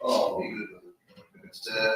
Oh, he good. Instead.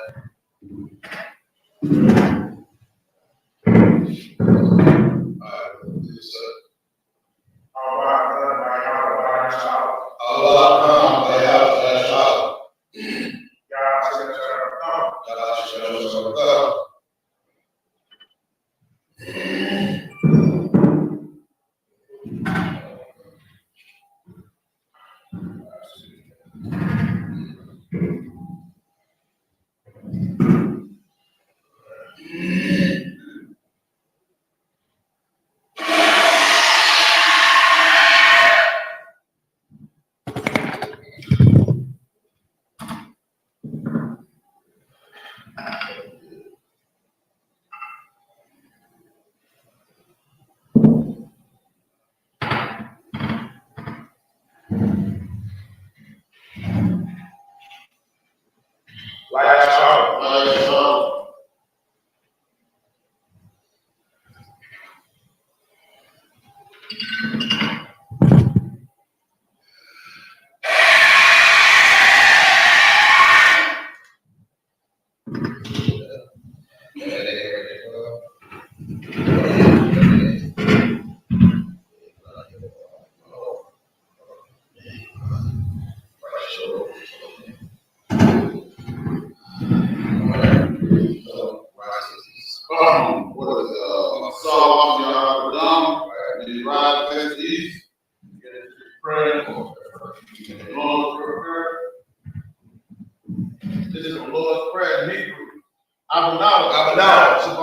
This is the Lord's Prayer in Hebrew. Abunah, Shabbat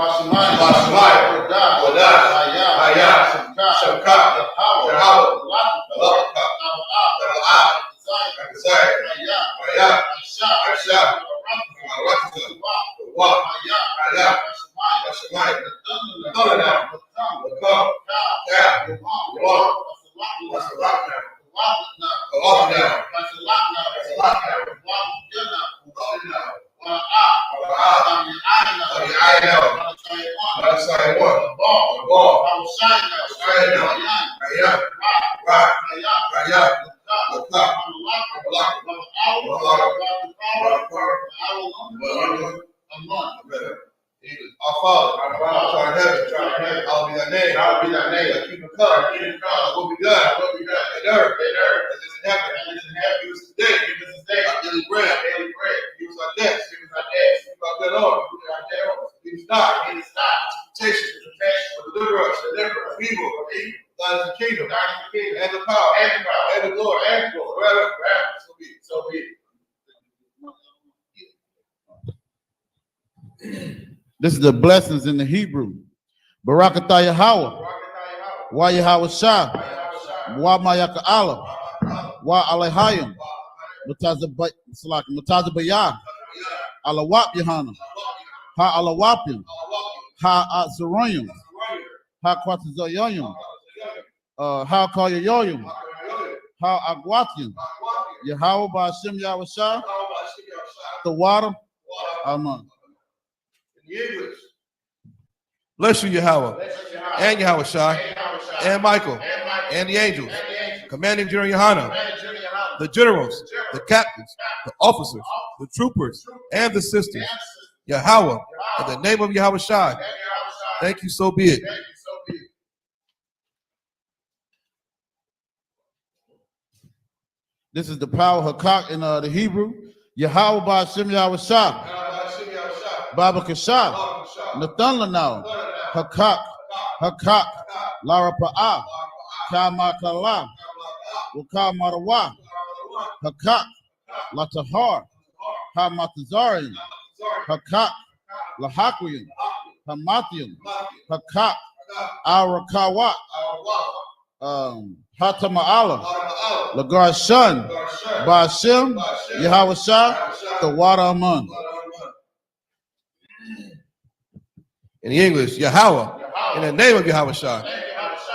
Our Father, art in heaven, hallowed be thy name. Thy kingdom come, will be done, in earth, as it is in heaven. Give us today our daily bread. Give us our debts, give our debt on. Lead us not into temptation, but deliver us from evil. Thine is the kingdom, and the power, and the glory, forever. So be it. This is the blessings in the Hebrew. Barakatah Yahweh. Wa Yahweh Shah. Wa Mayaka Allah. Wa Alehayim. Mutazabayah. Alawap Yahana. Ha Alawapim. Ha Atzeroyim. Ha Kwatazoyoyim. Ha Kayoyoyim. Ha Agwatium. Yahweh Ba'ashem Yahweh Shah. The water. Amen. English. Bless you, Yahweh, and Yahweh Shai, and Michael, and the angels, commanding General Yohanan, the generals, the captains, the officers, the troopers, and the sisters. Yahweh, in the name of Yahweh Shai, thank you, so be it. This is the power Hakak in the Hebrew. Yahweh Ba'ashem Yahweh Shah. Baba Kashah, Nathan Lanau, Hakak, Lara Pa'a, Kama Kala, Waka Marawa, Hakak, Latahar, Hamatazarian, Hakak, Lahakrian, Hamatian, Hakak, Arakawat, Hatama'ala, Lagar Shun, Ba'ashem, Yahweh Shah, the water among. In the English, Yahweh, in the name of Yahweh Shai,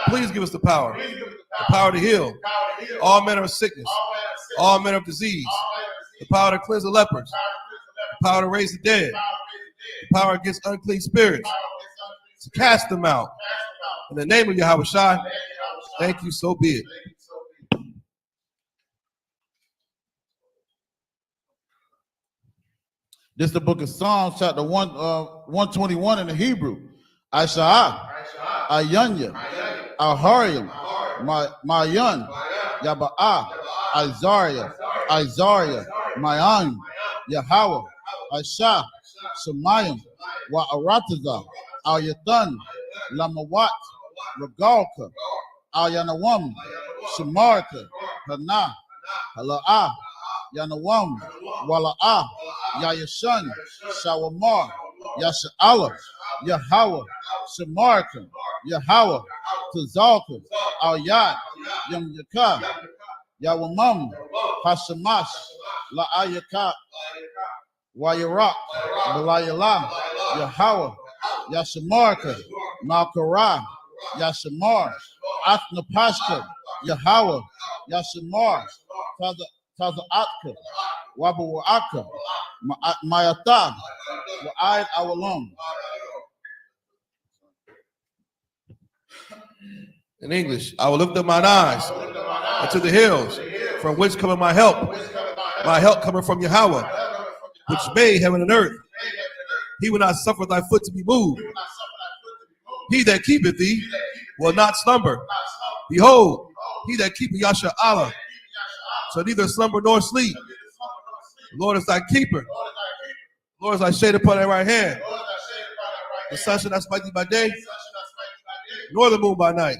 please give us the power to heal all manner of sickness, all manner of disease, the power to cleanse the lepers, the power to raise the dead, the power against unclean spirits, to cast them out. In the name of Yahweh Shai, thank you, so be it. This is the book of Psalms, chapter 121 in the Hebrew. Aisha'ah, Ayanya, Ahariam, Mayan, Yaba'ah, Isaiah, Mayan, Yahweh, Aisha, Shemayim, Wa'arataza, Al-Yathan, Lamawat, Regalka, Al-Yanawam, Shemarka, Hana, Hala'ah, Yanawam, Wala'ah, Yayashan, Shawamar, Yasha'ala, Yahweh, Shemarka, Yahweh, Tazalka, Al-Yad, Yam Yakah, Yawamam, Hashamash, La'ayaka, Wayarak, Balayala, Yahweh, Yashamarka, Malkara, Yashamar, Athnapashka, Yahweh, Yashamar, Tazaatka, Wabuaka, Mayata, Wa'id Awalam. In English, I will lift up mine eyes unto the hills, from whence cometh my help. My help coming from Yahweh, which made heaven and earth. He will not suffer thy foot to be moved. He that keepeth thee will not slumber. Behold, he that keepeth Yasha Allah shall neither slumber nor sleep. The Lord is thy keeper. The Lord is thy shade upon thy right hand. The sun shall not smite thee by day, nor the moon by night.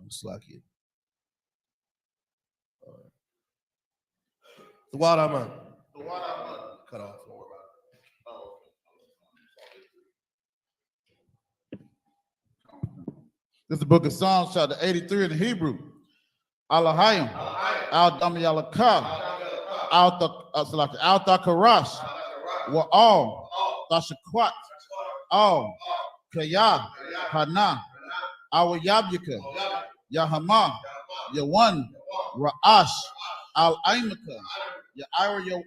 Slacky. The wild I'm cut off. This is the book of Psalms, chapter 83 in the Hebrew. Alahayim, Al-Damiyalakah, Al-Takarash, Wa'al, Tashakwat, Al, Kayah, Hana, Awayabyaka, Yahama, Yawan, Ra'ash, Al-Aimaka, Ya'ira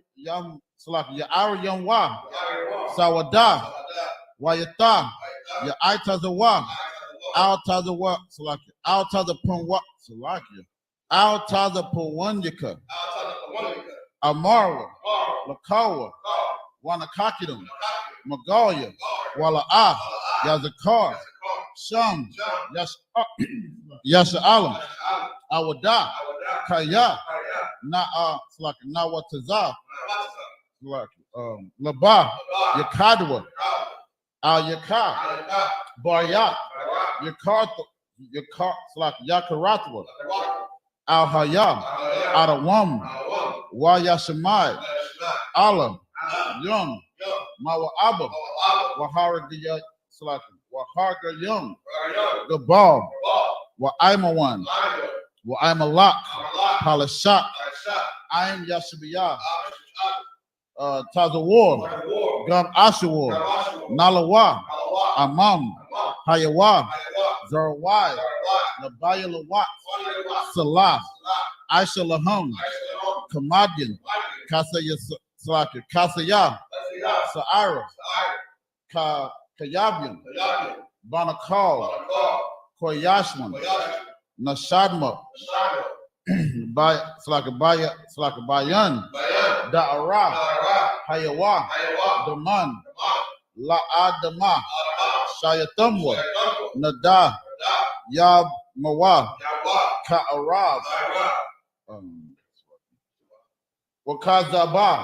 Yamwa, Sawada, Wayata, Ya'itazawa, Al-Tazawa, Al-Tazapunwa, Al-Tazapuwanyaka, Amarwa, Lakawa, Wanakakidum, Magalia, Wala'ah, Yazakar, Sham, Yasha'alam, Awada, Kaya, Nawataza, Laba, Yakadwa, Al-Yakar, Baryat, Yakaratwa, Al-Hayam, Adawam, Wayashamai, Alam, Yum, Mawa'aba, Waharaga Yum, Gabal, Wa'aimawan, Wa'aimalak, Palashak, Aim Yashabiyah, Tazawar, Gam Ashawar, Nalawa, Amam, Hayawa, Zarawai, Nabayalawat, Salah, Aisha Laham, Kamadian, Kasaya, Sa'ara, Kayabian, Banakal, Koyashman, Nashadma, Bayan, Da'ara, Hayawa, Daman, La'adama, Shayatamwa, Nada, Yab Mawa, Ka'arab, Wakazabak,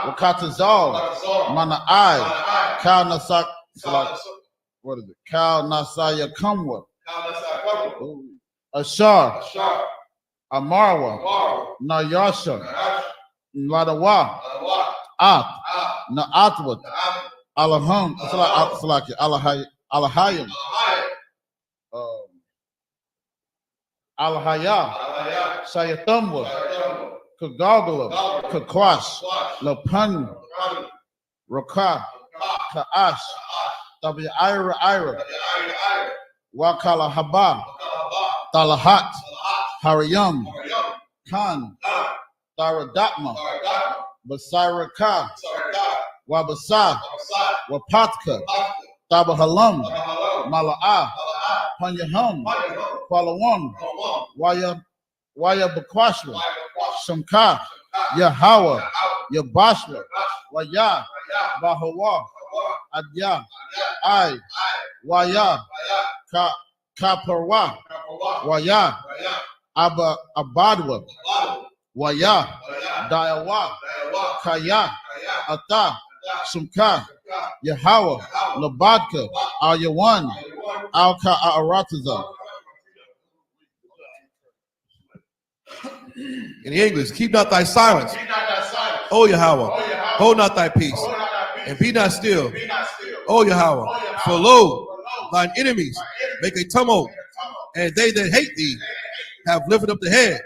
Wakatazal, Mana'ai, Kal Nasak, what is it? Kal Nasaya Kamwa, Ashar, Amarwa, Nayasha, Ladawa, At, Na'atwat, Alaham, Alahayim, Alahaya, Sayatamwa, Kagagala, Kakwash, Lapan, Raka, Kaash, Ira, Wakala Haba, Talahat, Hariyam, Khan, Taradatma, Basiraka, Wabasa, Wapatka, Tabahalam, Mala'ah, Panyaham, Palawam, Waya Bakwashwa, Shamka, Yahweh, Yabashla, Waya, Bahawa, Adya, I, Waya, Kaparwa, Waya, Abadwa, Waya, Dayawa, Kaya, Ata, Sumka, Yahweh, Labadka, Al Yawan, Al Ka'arataza. In the English, keep not thy silence, O Yahweh, hold not thy peace, and be not still, O Yahweh, for lo, thine enemies make a tumult, and they that hate thee have lifted up the head.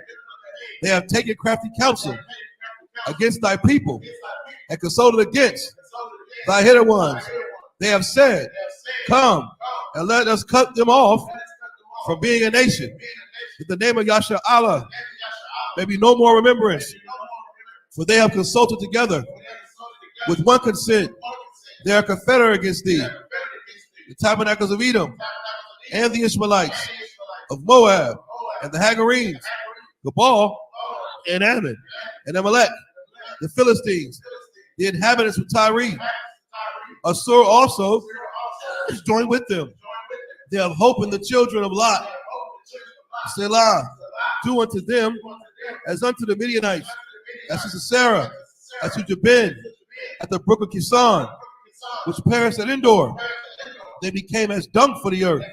They have taken crafty counsel against thy people, and consulted against thy hidden ones. They have said, come, and let us cut them off from being a nation. In the name of Yasha Allah, there be no more remembrance. For they have consulted together with one consent. They are confederate against thee. The tabernacles of Edom, and the Ishmaelites of Moab, and the Hagarenes, Gabal, and Ammon, and Amalek, the Philistines, the inhabitants of Tyre. Assur also is joined with them. They have hope in the children of Lot. Selah, do unto them as unto the Midianites, as to Sisera, as to Jabin, at the brook of Kison, which perished at Endor. They became as dung for the earth.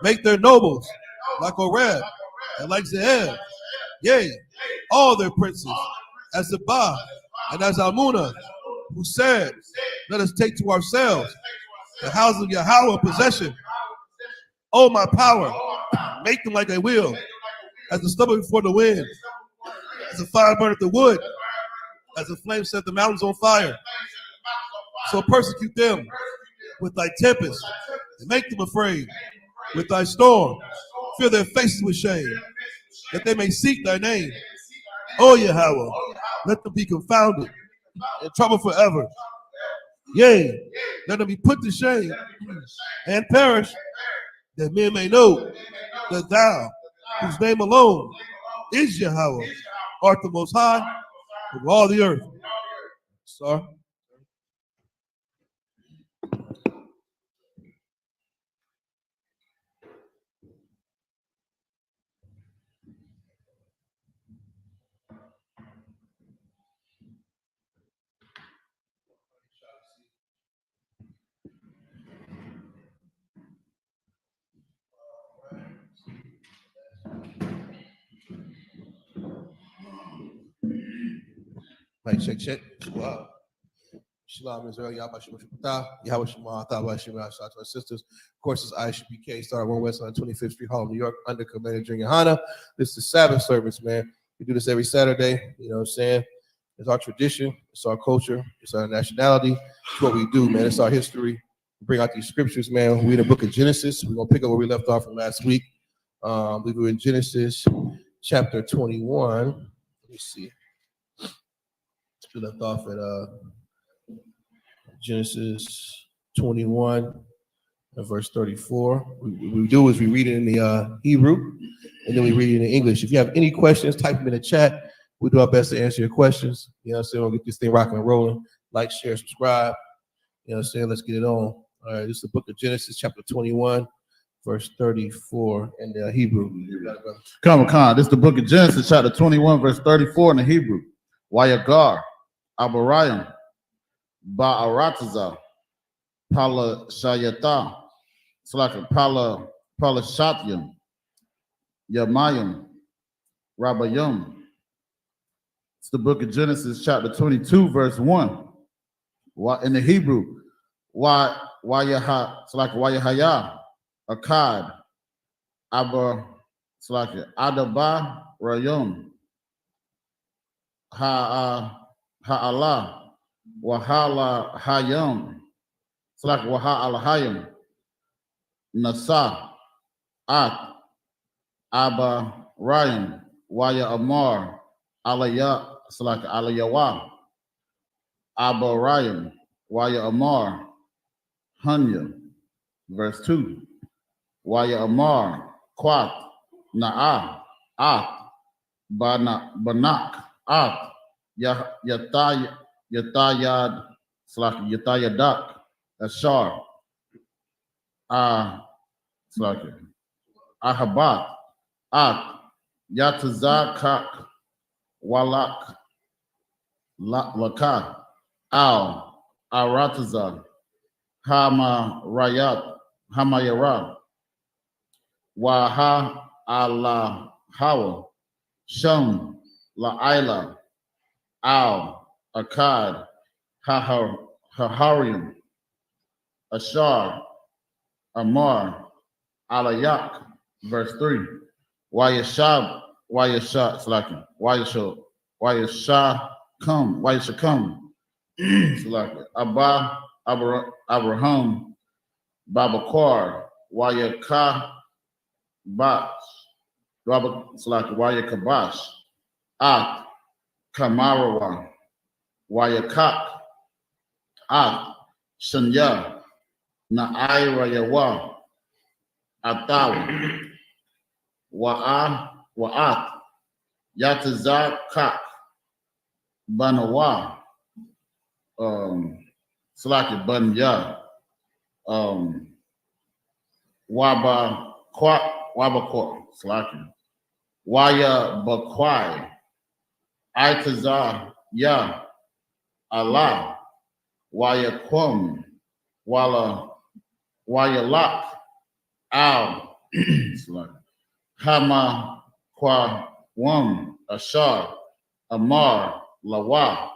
Make their nobles like Oreb and like Zeheb, yea, all their princes, as Zabah and as Almunah, who said, let us take to ourselves the house of Yahweh possession. Oh, my power, make them like a wheel, as the stubble before the wind, as the fire burneth the wood, as the flame set the mountains on fire. So persecute them with thy tempest, and make them afraid with thy storm. Fill their faces with shame, that they may seek thy name. O Yahweh, let them be confounded and troubled forever. Yea, let them be put to shame and perish, that men may know that thou, whose name alone is Yahweh, art the most high of all the earth. Sorry. Mic check, check. Wow. Shalom Israel, Yahweh Shemah, Yahweh Shemah, Yahweh Shemah, shout out to our sisters. Of course, it's Isupk, Star 1 West on 25th Street, Harlem, New York, under Commander Junior Hanna. This is the Sabbath service, man. We do this every Saturday, you know what I'm saying? It's our tradition, it's our culture, it's our nationality, it's what we do, man. It's our history. We bring out these scriptures, man. We in the book of Genesis. We're going to pick up where we left off from last week. We were in Genesis chapter 21. Let me see. We left off at Genesis 21 and verse 34. What we do is we read it in the Hebrew, and then we read it in English. If you have any questions, type them in the chat. We'll do our best to answer your questions. You know what I'm saying? We'll get this thing rocking and rolling. Like, share, subscribe. You know what I'm saying? Let's get it on. All right, this is the book of Genesis, chapter 21, verse 34 in the Hebrew. Come on, this is the book of Genesis, chapter 21, verse 34 in the Hebrew. Wayagar, Abarayim, Ba'arataza, Pala Shayata, it's like a Pala Shatyam, Yamayim, Rabayim. It's the book of Genesis, chapter 22, verse 1. In the Hebrew, Wayaha, it's like Wayahaya, Akkad, Abba, it's like Adaba Rayum, Ha'ala, Wahala Hayam, it's like Wahala Hayam, Nasa, At, Abba Rayam, Waya Amar, Alaya, it's like Alayawa, Abba Rayam, Waya Amar, Hanya, verse 2. Waya Amar, Quat, Na'a, At, Banak, Ak, Yatayad, Slaki, Yatayadak, Ashar, Slaki, Ahabat, Ak, Yatazakak, Walak, Laka, Al, Arataza, Hamayara, Waha ala Hawa, Shum, La'ila, Al, Akkad, Haharium, Ashar, Amar, Alayak, verse 3. Wayashab, Slaki, Wayashah come, Slaki, Abraham, Babaquar, Wayaka, Bash, Slaki, Wayakabash, Ak, Kamarawa, Wayakak, Ak, Shanya, Na'ira Yawa, Atawa, Wa'at, Yatazakak, Banawa, Slaki, Banya, Wabakwa, Slaki, Waya Bakwai, Itazar, Ya, Allah, Waya Kwum, Waya Lak, Al, Hama Kwa Wum, Ashar, Amar, Lawa,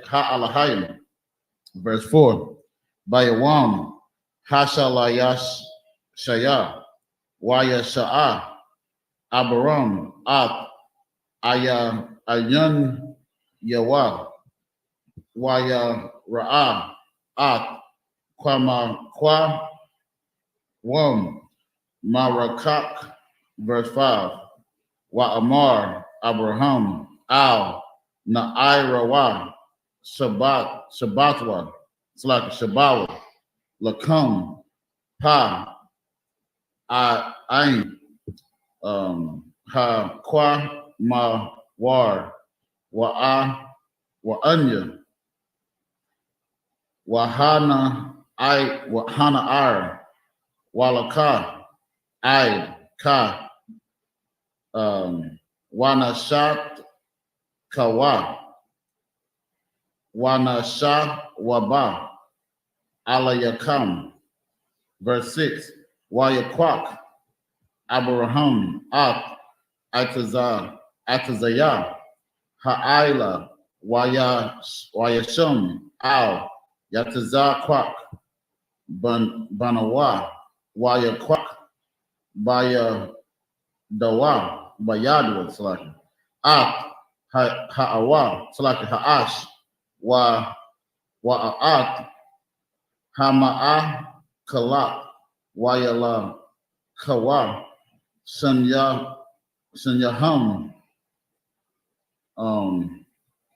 Ha'alahayim. Verse 4. Bayawam, Hashalayash Shaya, Waya Sha'a, Abaram, Ak, Ayun Yawa, Waya Ra'a, Ak, Kwa Wam, Marakak, verse 5. Wa Amar, Abraham, Al, Na'irawa, Shabbatwa, it's like a Shabbawa, Lakum, Pa, Ain, Ha, Kwa, Ma, War, Wa'anya, Wahana Ar, Walaka, Aid, Ka, Wanashat, Kawa, Wanasha, Waba, Alayakam. Verse 6. Wayakwak, Abraham, Ak, Atazaya, Ha'ila, Wayashum, Al, Yatazakwak, Banawa, Wayakwak, Baya Dawa, Bayadwa, Slaki, Ak, Ha'awa, Slaki, Ha'ash, Wa'at, Hama'a, Kalak, Wayala, Kawa, Sanyahum,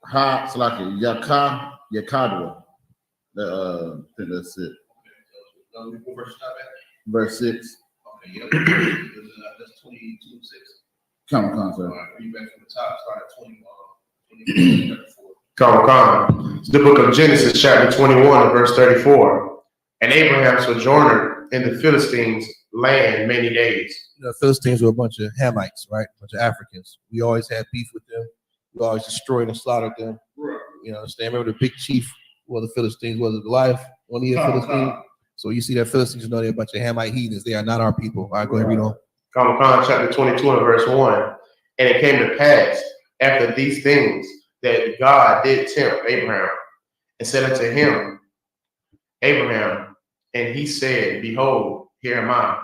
Ha, Slaki, Yakadwa. I think that's it. Verse 6. Okay, yeah. That's 22:6. Come, sir. All right, read back from the top, start at 24. Come. The book of Genesis, chapter 21, verse 34. And Abraham sojournered in the Philistines' land many days. The Philistines were a bunch of Hamites, right? A bunch of Africans. We always had beef with them. We always destroyed and slaughtered them. You understand? Remember the big chief? Well, the Philistines was Goliath. One of the Philistines. So you see that Philistines, you know they're a bunch of Hamite heathens. They are not our people. All right, go ahead, read on. Come, chapter 22 and verse 1. And it came to pass after these things that God did tempt Abraham and said unto him, Abraham, and he said, Behold, here am I.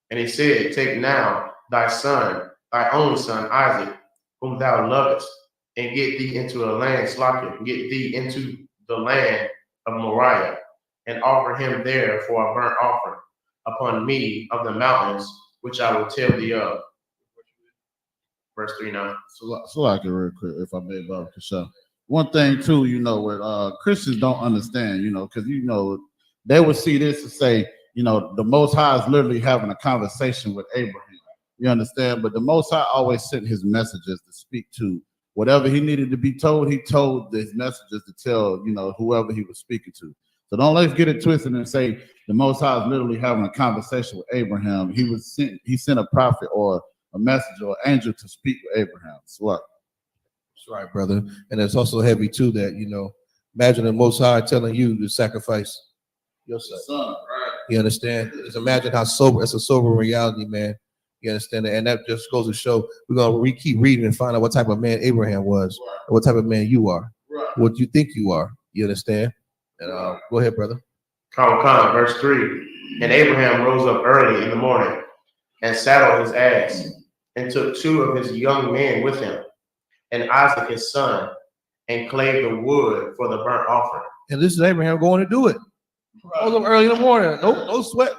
And he said, Take now thy son, thy only son Isaac, whom thou lovest, and get thee into a land, get thee into the land of Moriah, and offer him there for a burnt offering upon me of the mountains, which I will tell thee of. Verse 3 now. So like it real quick, if I may, Bob Kasha. One thing too, you know, what Christians don't understand, you know, because you know they would see this and say, you know, the Most High is literally having a conversation with Abraham. You understand? But the Most High always sent his messages to speak to whatever he needed to be told. He told his messages to tell, whoever he was speaking to. So don't let's get it twisted and say the Most High is literally having a conversation with Abraham. He sent a prophet or a messenger or angel to speak with Abraham. That's what. That's right, brother. And it's also heavy too that imagine the Most High telling you to sacrifice your son. Right. You understand? Just imagine how sober. It's a sober reality, man. You understand? And that just goes to show we're gonna keep reading and find out what type of man Abraham was, Right. and what type of man you are, Right. what you think you are. You understand? And go ahead, brother. Verse 3. And Abraham rose up early in the morning and saddled his ass and took 2 of his young men with him and Isaac his son and clave the wood for the burnt offering. And this is Abraham going to do it. Rose up early in the morning. No sweat.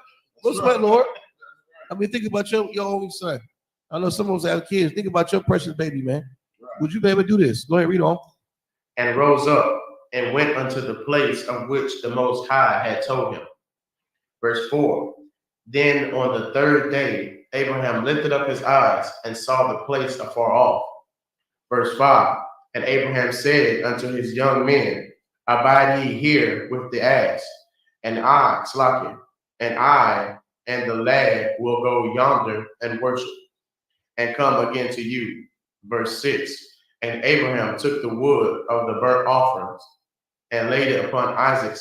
No sweat, Lord. I mean, think about your only son. I know some of us have kids. Think about your precious baby, man. Right. Would you be able to do this? Go ahead, read on. And rose up and went unto the place of which the Most High had told him. Verse 4. Then on the 3rd day, Abraham lifted up his eyes and saw the place afar off. Verse 5. And Abraham said unto his young men, Abide ye here with the ass, and I and the lad will go yonder and worship, and come again to you. Verse 6. And Abraham took the wood of the burnt offerings and laid it upon Isaac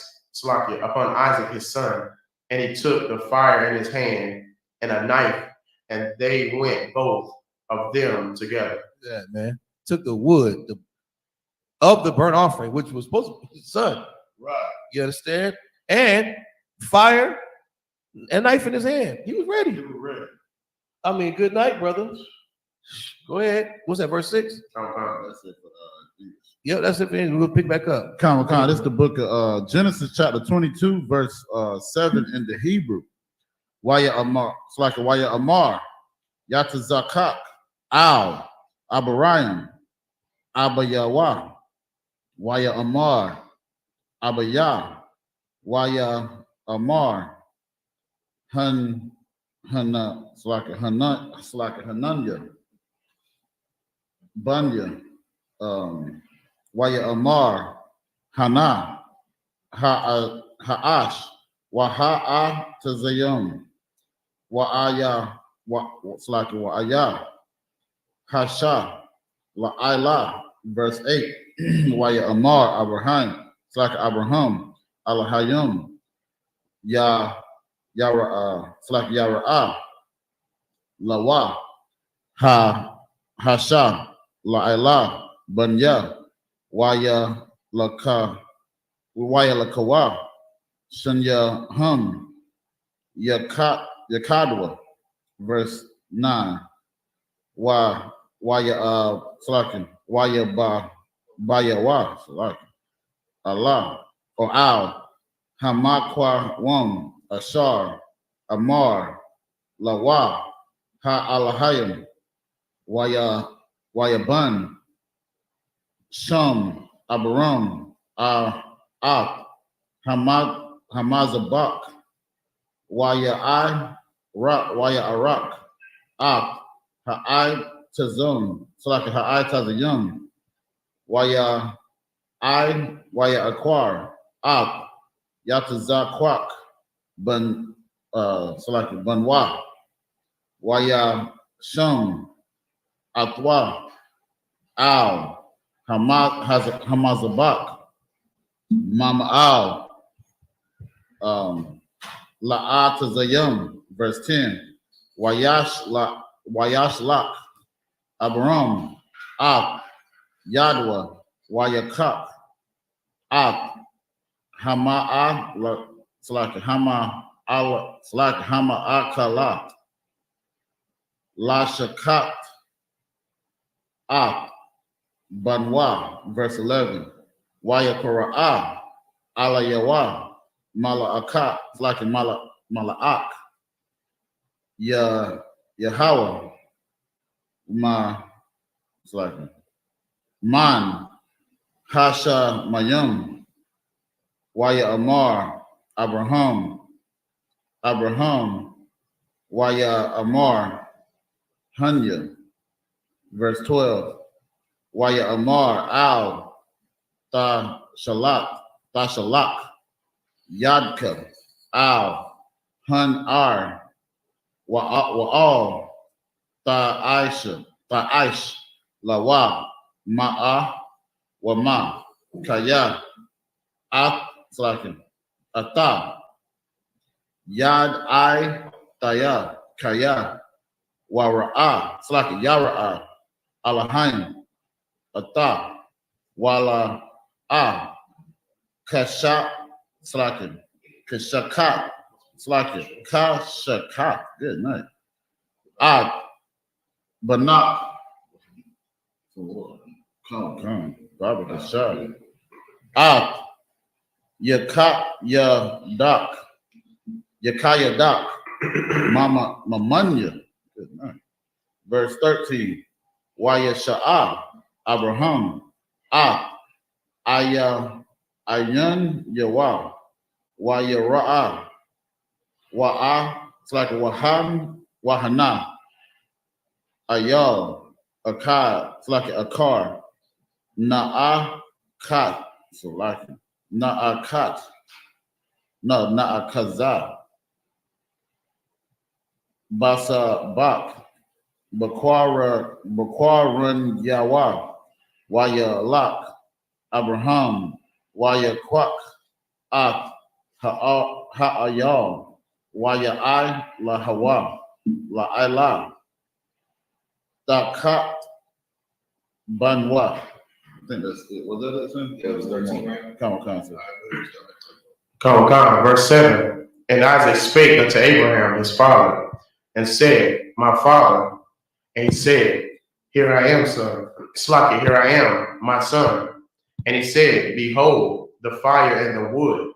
his son, and he took the fire in his hand and a knife, and they went both of them together. Yeah, man. Took the wood of the burnt offering, which was supposed to be his son. Right. You understand? And fire and knife in his hand. He was ready. I mean, good night, brother. Go ahead. What's that, verse 6? That's it for Yep, that's it for English. We'll pick back up. This is the book of Genesis chapter 22, verse 7 in the Hebrew. Waya Amar, it's like a Waya Amar, Yatazakak, Al, Abarayim, Abayawa, Waya Amar, Abaya, Waya Amar, Hana, it's like a Hananya, Banya, Waya Amar, Hana, Ha'ash, Waha'a Tazayum, Wa'aya, Wa'aya, Hasha, La'ila, verse 8, Waya Amar, Abraham, it's like Abraham, Alahayum, Yara, it's like Yara, Lawa, Hasha, La'ila, Banya, Waya Lakawa, Shanya Yakadwa, verse 9. Waya Slakin, Waya Bayawa, Slakin, Allah, or Al, Hamakwa Wam, Ashar, Amar, Lawa, Alahayim, Waya Ban, Shum, Abaram, Ak, Hamazabak, Waya Arak, Ak, Ha'ai Tazum, Slaka Ha'ai Tazayum, Waya Akwar, Ak, Yatazakwak, Slaka Banwa, Waya Shum, Atwa, Al, Hamazabak, Mama Al, La'atazayum, verse 10. Wayash Lak, Abaram, Ak, Yadwa, Wayakak, Ak, Hama'a, Hama Akalat, Lashakat, Ak, Banwa, verse 11. Wayakora'ah, Alayawa, Mala'akat, it's like a Mala'ak, Yahweh, it's like Man, Hasha Mayum, Waya Amar, Abraham, Waya Amar, Hunya. Verse 12. Waya Amar Al Ta Shalak Yadka Al Hun Ar Wa'al Ta Aish Lawa Ma'a Wama Kaya At Slakin Ata Yad I Taya Kaya Wara'a Slakin Yara'a Alahain Ata Wala Kasha Slakin Kashaka Slakin Kashaka. Good night. Banak. Come. Baba Kasha. Yakaya Dak. Mama Mamanya. Good night. Verse 13. Waya Sha'a. Abraham. Ayan Yawa. Waya Ra'a. It's like a Wahana. Ayal. Akad. It's like a car. Na'akat. So like Na'akat. No, Na'akaza. Basa Bak. Bakwaran Yawa. Waya Lak. Abraham. Waya Kwak. At Ha'ayal. Waya I La Hawa. La Ila. Dakat Banwa. I think that's it. Was that it, son? Yeah, it was 13, right? Come on, sir. Come. Verse 7. And Isaac spake unto Abraham his father, and said, My father. And he said, Here I am, son. Slacky, here I am, my son. And he said, Behold, the fire and the wood,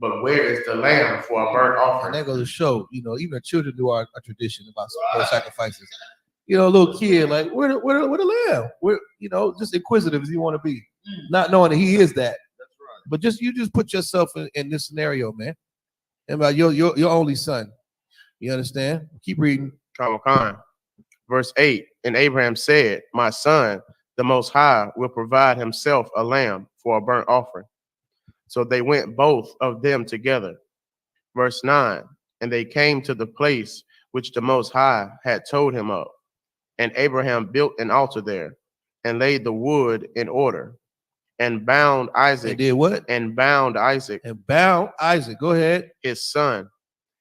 but where is the lamb for a burnt And offering? that goes to show, even the children do our tradition about sacrifices. A little kid, like, where the lamb? Where, just inquisitive as you want to be, not knowing that he is that. That's right. But you just put yourself in this scenario, man. And about your only son. You understand? Keep reading. Come. Verse 8. And Abraham said, My son, the Most High will provide himself a lamb for a burnt offering. So they went both of them together. Verse 9. And they came to the place which the Most High had told him of. And Abraham built an altar there, and laid the wood in order, and bound Isaac. And did what? And bound Isaac. And bound Isaac. Go ahead. His son,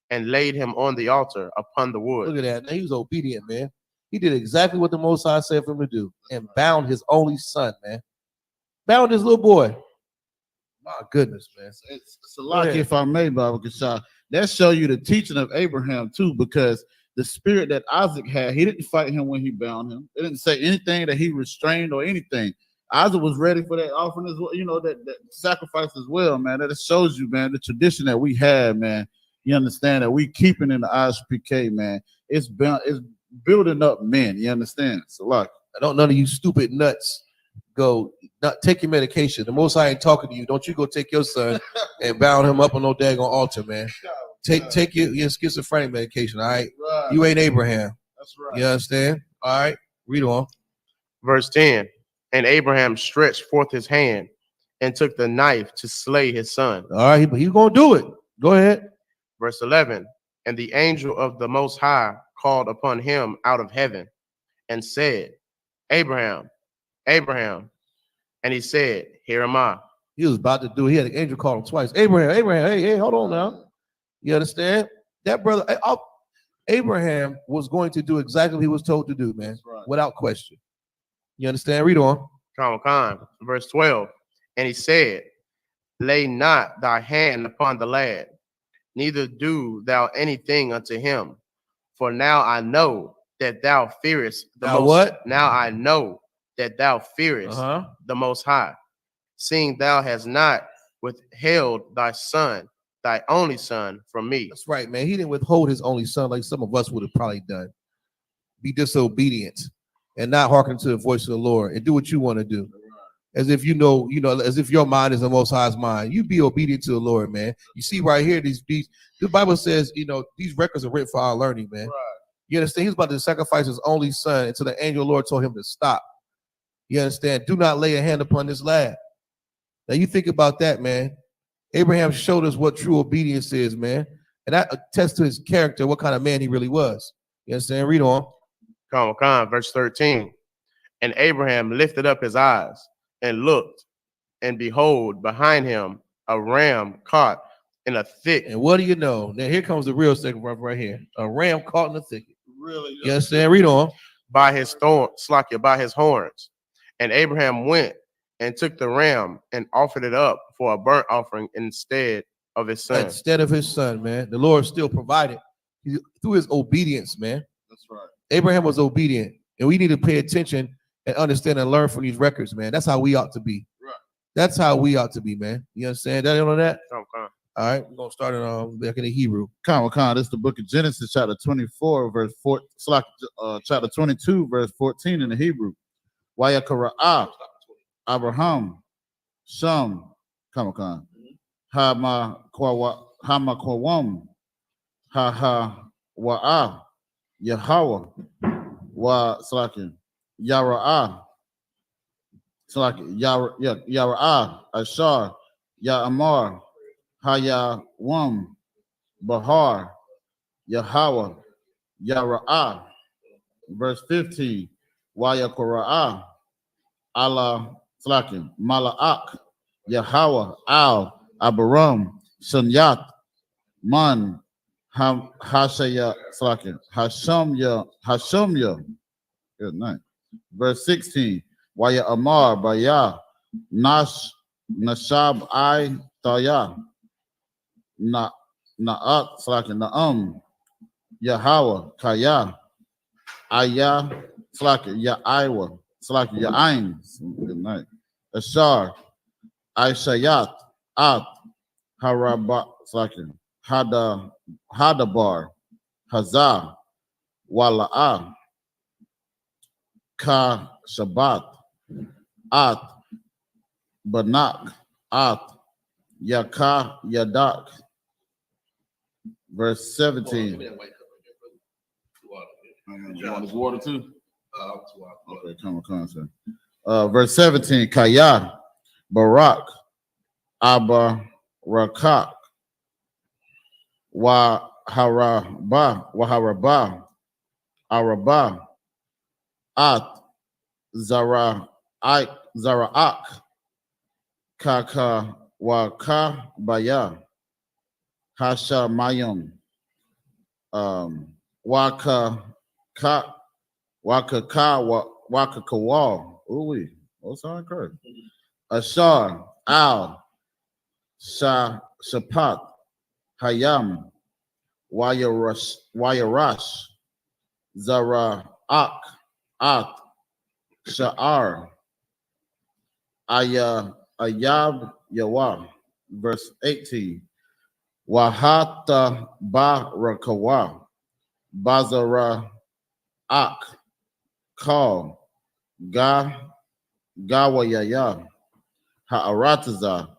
and laid him on the altar upon the wood. Look at that. Now, he was obedient, man. He did exactly what the Most High said for him to do, and bound his only son, man. Bound his little boy. My goodness, man. It's a lot, if I may, Baba Kasha. That show you the teaching of Abraham too, because the spirit that Isaac had, he didn't fight him when he bound him. It didn't say anything that he restrained or anything. Isaac was ready for that offering as well, that sacrifice as well, man. That shows you, man, the tradition that we have, man. You understand that we keeping in the Isupk, man. It's building up men. You understand? It's a lot. I don't none of you stupid nuts go not take your medication. The Most High ain't talking to you. Don't you go take your son and bound him up on no daggone altar, man. Take your schizophrenic medication, all right? You ain't Abraham. That's right. You understand? All right, read on. Verse 10. And Abraham stretched forth his hand and took the knife to slay his son. All right, but he's gonna do it. Go ahead. Verse 11. And the angel of the Most High called upon him out of heaven and said, Abraham, Abraham. And he said, Here am I. He was about to do it. He had an angel call him twice. Abraham, hey, hold on now. You understand? That brother, Abraham was going to do exactly what he was told to do, man, Right. without question. You understand? Read on. Come. Verse 12. And he said, Lay not thy hand upon the lad, neither do thou anything unto him. For now I know that thou fearest the Now most. what? Now I know that thou fearest the Most High, seeing thou hast not withheld thy son, thy only son, from me. That's right, man. He didn't withhold his only son like some of us would have probably done. Be disobedient and not hearken to the voice of the Lord and do what you want to do. As if as if your mind is the Most High's mind. You be obedient to the Lord, man. You see right here, the Bible says, these records are written for our learning, man. Right. You understand? He was about to sacrifice his only son until the angel of the Lord told him to stop. You understand? Do not lay a hand upon this lad. Now you think about that, man. Abraham showed us what true obedience is, man. And that attests to his character, what kind of man he really was. You understand? Read on. Come, verse 13. And Abraham lifted up his eyes and looked, and behold, behind him a ram caught in a thicket. And what do you know? Now here comes the real second verse right here. A ram caught in the thicket. Really? You understand? Read on. By his by his horns. And Abraham went and took the ram and offered it up for a burnt offering instead of his son. Instead of his son, man. The Lord still provided through his obedience, man. That's right. Abraham was obedient. And we need to pay attention and understand and learn from these records, man. That's how we ought to be. Right. That's how we ought to be, man. You understand that on that? Come. All right, we're gonna start it back in the Hebrew. This is the book of Genesis, chapter 24, verse 4. It's like chapter 22, verse 14 in the Hebrew. Wayakara'ah, Abraham, Sham, Kamakan, Hamakwawam, Wa'ah, Yahweh, Wa Slakin, Yara'ah, Slakin, Yara'ah, Ashar, Ya'amar, Hayawam, Bahar, Yahweh, Yara'ah. Verse 15, Wayakora'ah, Allah, Slakin, Mala'ak, Yahweh, Al, Abaram, Sunyat, Man, Hashaya, Slakin, Hashamya. Good night. Verse 16, Waya Amar, Baya, Nashab, I, Taya. Na'at, Slakin, Na'am, Yahweh, Kaya, Ayah, Slakin, Ya'aiwa, Slakin, Ya'ain, good night, Ashar, Aishayat, At, Haraba, Slakin, Hadabar, Hazah, Wala'ah, Ka, Shabbat, At, Banak, At, Yaka, Yadak. Verse 17. You want this water too? Okay, come on, sir. Verse 17. Kaya, Barak, Abba, Rakak, Waharaba, Araba, At, Zaraak, Kaka, Waka, Baya, Hasha Mayum, Waka Kawal, what's on correct? Ashar, Al, Shapat, Hayam, Wayarash, Zara, Ak, At, Sha'ar, Ayab, Yawa. Verse 18. Wahata Barakawa, Bazara Ak, Kal, Gawayaya, Ha'arataza,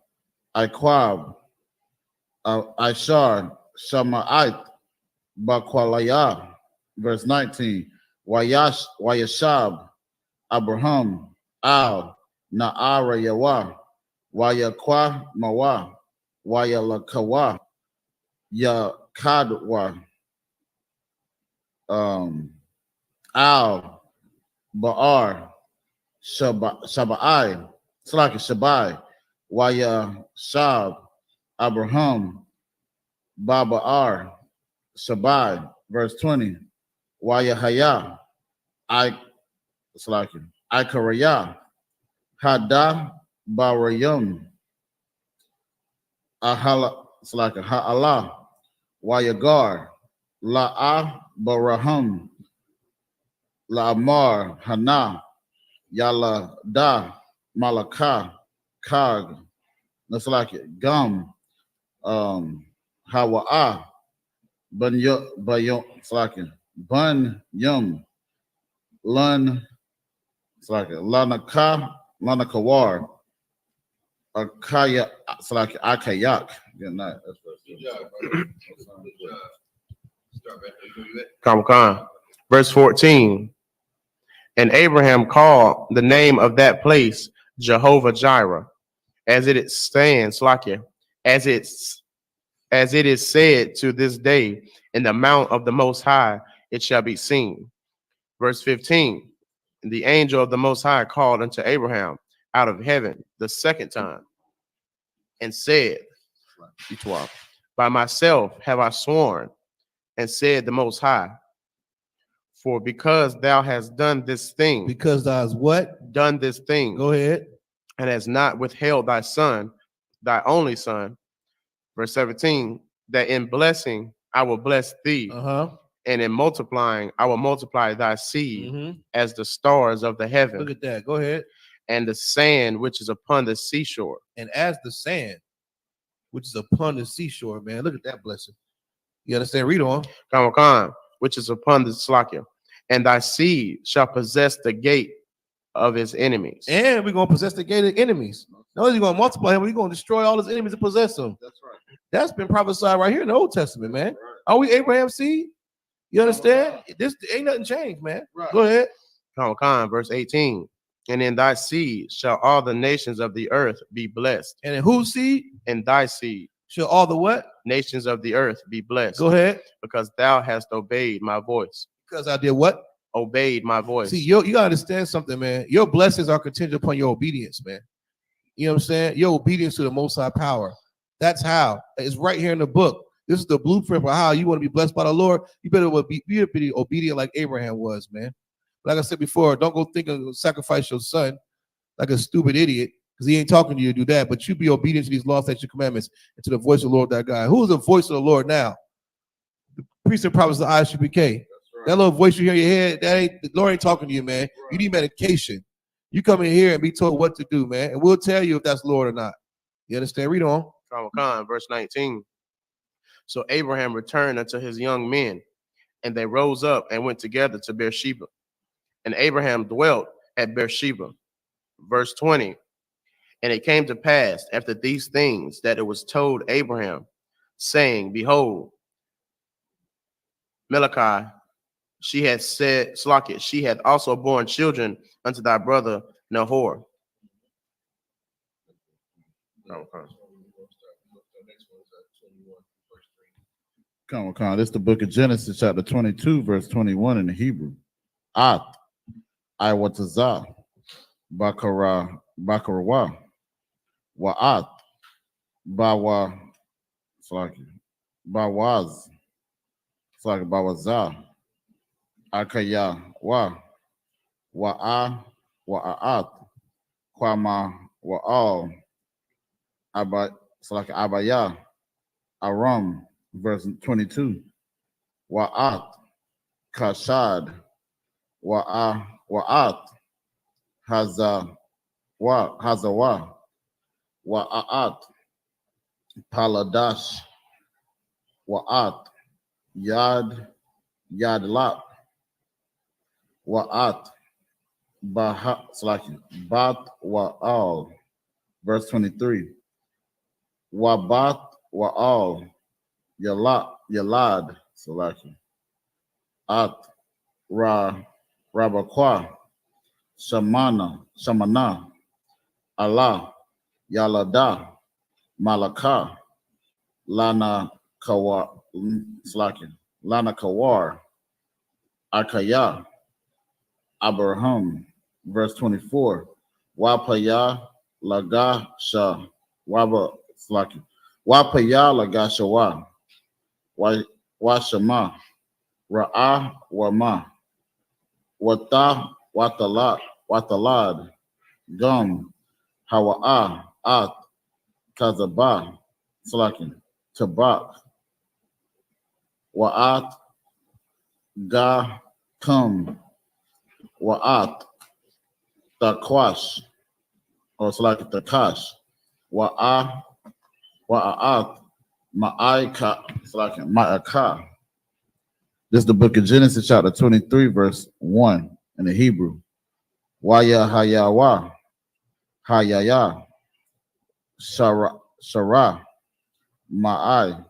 Iquab, Ishar, Shama'it, Bakwalaya. Verse 19. Wayashab, Abraham, Al, Na'ara Yawa, Wayakwa Mawa, Wayalakawa, Yakadwa, Al, Ba'ar, Shabai, Slaki Shabai, Waya Shab, Abraham, Baba'ar, Shabai. Verse 20. Waya Haya, Ikaraya, Hada Barayum, Ahala, Ha'ala, Wayagar, La'a Barahum, La'amar, Hana, Yala Da, Malaka, Kag, that's like it, Gum, Hawa'a, Bayon, it's like it, Bun Yum, Lun, it's like it, Lanakawar, Akaya, it's like Akayak. Good night. Good job, Come. Verse 14. And Abraham called the name of that place Jehovah Jireh, as it stands, Slakia, as it is said to this day, in the mount of the Most High it shall be seen. Verse 15. And the angel of the Most High called unto Abraham out of heaven the second time, and said, by myself have I sworn, and said the Most High, for because thou hast done this thing, Because thou hast what? done this thing, Go ahead. and has not withheld thy son, thy only son. Verse 17, that in blessing I will bless thee, and in multiplying I will multiply thy seed as the stars of the heaven. Look at that. Go ahead. And the sand which is upon the seashore. And as the sand which is upon the seashore, man. Look at that blessing. You understand? Read on. Which is upon the Slakia. And thy seed shall possess the gate of his enemies. And we're going to possess the gate of enemies. Not only are you going to multiply him, we're going to destroy all his enemies and possess them. That's right. That's been prophesied right here in the Old Testament, man. Right. Are we Abraham's seed? You understand? This ain't nothing changed, man. Right. Go ahead. Verse 18. And in thy seed shall all the nations of the earth be blessed. And in whose seed? In thy seed shall all the what? Nations of the earth be blessed. Go ahead. Because thou hast obeyed my voice. Because I did what? Obeyed my voice. See, you gotta understand something, man. Your blessings are contingent upon your obedience, man. You know what I'm saying? Your obedience to the Most High power. That's how. It's right here in the book. This is the blueprint for how you want to be blessed by the Lord. You better be obedient like Abraham was, man. Like I said before, don't go think of sacrifice your son like a stupid idiot, because he ain't talking to you to do that. But you be obedient to these laws, statutes, and commandments, and to the voice of the Lord, that guy. Who is the voice of the Lord now? The priest and prophets of Isupk. Right. That little voice you hear in your head, the Lord ain't talking to you, man. Right. You need medication. You come in here and be told what to do, man, and we'll tell you if that's Lord or not. You understand? Read on. Verse 19. So Abraham returned unto his young men, and they rose up and went together to Beersheba. And Abraham dwelt at Beersheba. Verse 20. And it came to pass after these things that it was told Abraham, saying, behold, Melchi, she had said, Slaket, she hath also borne children unto thy brother Nahor. This is the book of Genesis, chapter 22, verse 21 in the Hebrew. At, Iwatazah, Bakarawa, Wa'at, Bawa, Bawaz, Bawazah, Akaya, Wa'a, Wa'at, Kwama, Wa'al, Abaya, Aram, verse 22. Wa'at, Kashad, Wa'at, Hazawa, Wa'at, Paladash, Wa'at, Yadlat, Wa'at, Bat Wa'al, verse 23. Wabat Wa'al, Yalad, At Rabakwa, Shamana, Allah, Yalada, Malaka, Lana Kawar, Akaya, Abraham, verse 24. Wapaya Lagasha, Wapaya Lagashawa, Washama, Ra'ah Wama, Watalad, Gum, Hawa'ah, At, Kazabah, Tabak, Wa'at, Ga, Kum, Wa'at, Takwash, or Takash, Wa'at, Ma'aka. This is the book of Genesis, chapter 23, verse 1 in the Hebrew. Waya Hayawa, Hayaya, Shara, Ma'ai,